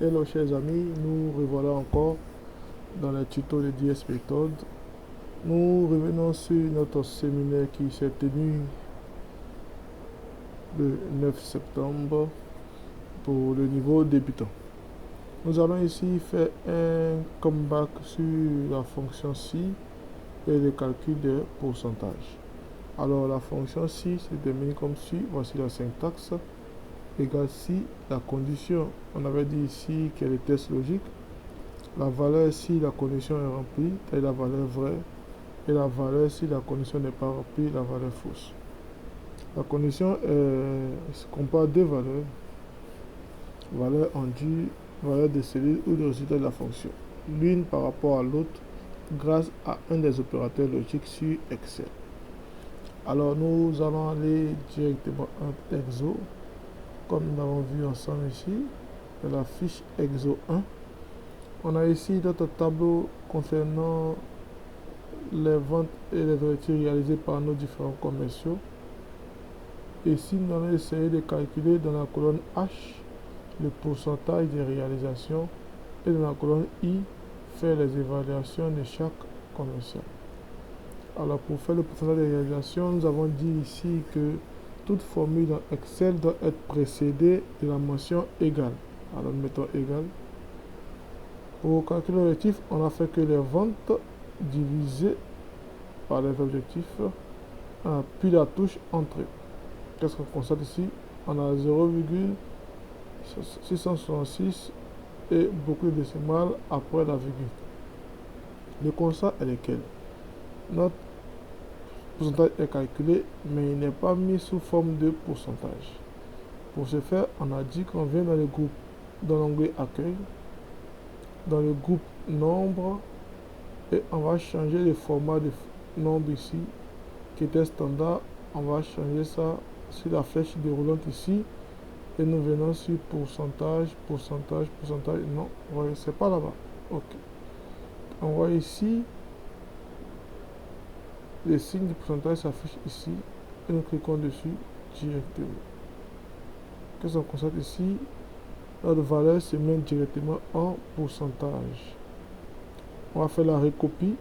Hello chers amis, nous revoilà encore dans le tuto de DS Méthode. Nous revenons sur notre séminaire qui s'est tenu le 9 septembre pour le niveau débutant. Nous allons ici faire un comeback sur la fonction si et le calcul de pourcentage. Alors la fonction si se détermine comme suit, voici la syntaxe. Égale si la condition, on avait dit ici qu'elle est test logique, la valeur si la condition est remplie est la valeur vraie et la valeur si la condition n'est pas remplie, la valeur fausse. La condition compare deux valeurs, valeur induite, valeur de cellule ou de résultat de la fonction, l'une par rapport à l'autre grâce à un des opérateurs logiques sur Excel. Alors nous allons aller directement en exo. Comme nous l'avons vu ensemble ici, de la fiche EXO 1. On a ici notre tableau concernant les ventes et les ouvertures réalisées par nos différents commerciaux. Ici, nous allons essayer de calculer dans la colonne H le pourcentage des réalisations et dans la colonne I, faire les évaluations de chaque commercial. Alors pour faire le pourcentage des réalisations, nous avons dit ici que toute formule dans Excel doit être précédée de la mention égale. Alors nous mettons égal. Pour calculer l'objectif, on a fait que les ventes divisées par les objectifs, puis la touche entrée. Qu'est-ce qu'on constate ici? On a 0,666 et beaucoup de décimales après la virgule. Le constat est lequel? Notre pourcentage est calculé, mais il n'est pas mis sous forme de pourcentage. Pour ce faire, on a dit qu'on vient dans le groupe, dans l'onglet accueil, dans le groupe nombre, et on va changer le format de nombre ici, qui était standard. On va changer ça sur la flèche déroulante ici, et nous venons sur pourcentage, pourcentage, pourcentage. Non, voyez, c'est pas là-bas. Ok. On voit ici. Le signe du pourcentage s'affiche ici et nous cliquons dessus directement. Qu'est-ce qu'on constate ici? Notre valeur se met directement en pourcentage. On va faire la recopie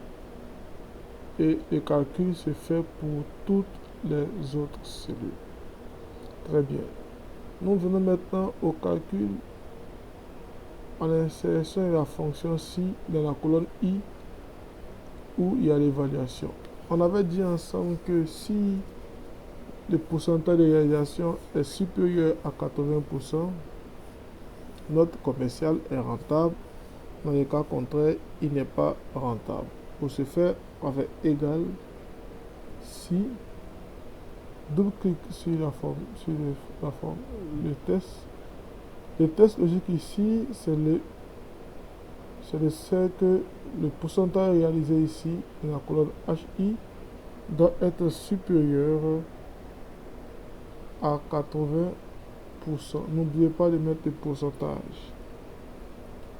et le calcul se fait pour toutes les autres cellules. Très bien. Nous venons maintenant au calcul en l'insertion de la fonction si dans la colonne I où il y a l'évaluation. On avait dit ensemble que si le pourcentage de réalisation est supérieur à 80%, notre commercial est rentable. Dans le cas contraire, il n'est pas rentable. Pour ce faire, on va faire égal si, double-clic sur la forme, le test. Le test logique ici, c'est que le pourcentage réalisé ici dans la colonne HI doit être supérieur à 80%. N'oubliez pas de mettre le pourcentage.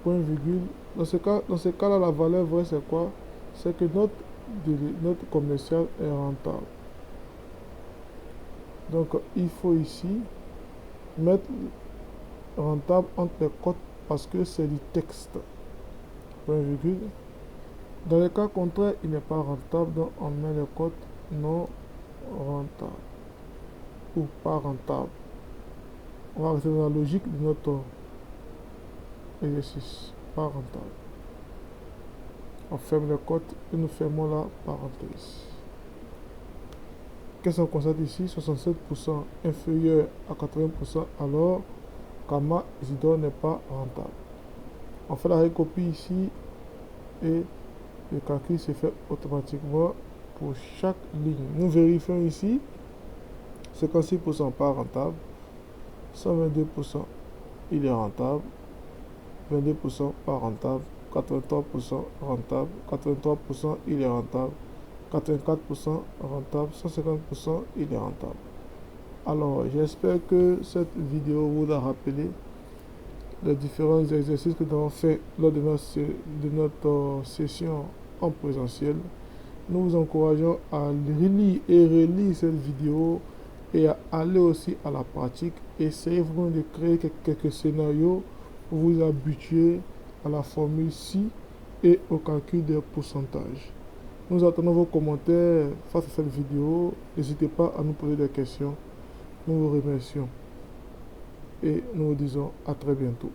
Point virgule. Dans ce cas-là, la valeur vraie, c'est quoi? C'est que notre commercial est rentable. Donc, il faut ici mettre rentable entre les cotes parce que c'est du texte. Point virgule. Dans le cas contraire, il n'est pas rentable, donc on met le code non rentable ou pas rentable. On va rester dans la logique de notre exercice, pas rentable. On ferme le code et nous fermons la parenthèse. Qu'est-ce qu'on constate ici? 67% inférieur à 80%, alors Gamma Isidore n'est pas rentable. On fait la recopie ici et le calcul se fait automatiquement pour chaque ligne. Nous vérifions ici 56% pas rentable, 122% il est rentable, 22% pas rentable, 83% rentable, 83% il est rentable, 84% rentable, 150% il est rentable. Alors j'espère que cette vidéo vous a rappelé les différents exercices que nous avons fait lors de notre session en présentiel. Nous vous encourageons à relire et relire cette vidéo et à aller aussi à la pratique. Essayez vraiment de créer quelques scénarios vous habituer à la formule SI et au calcul des pourcentages. Nous attendons vos commentaires face à cette vidéo. N'hésitez pas à nous poser des questions. Nous vous remercions et nous vous disons à très bientôt.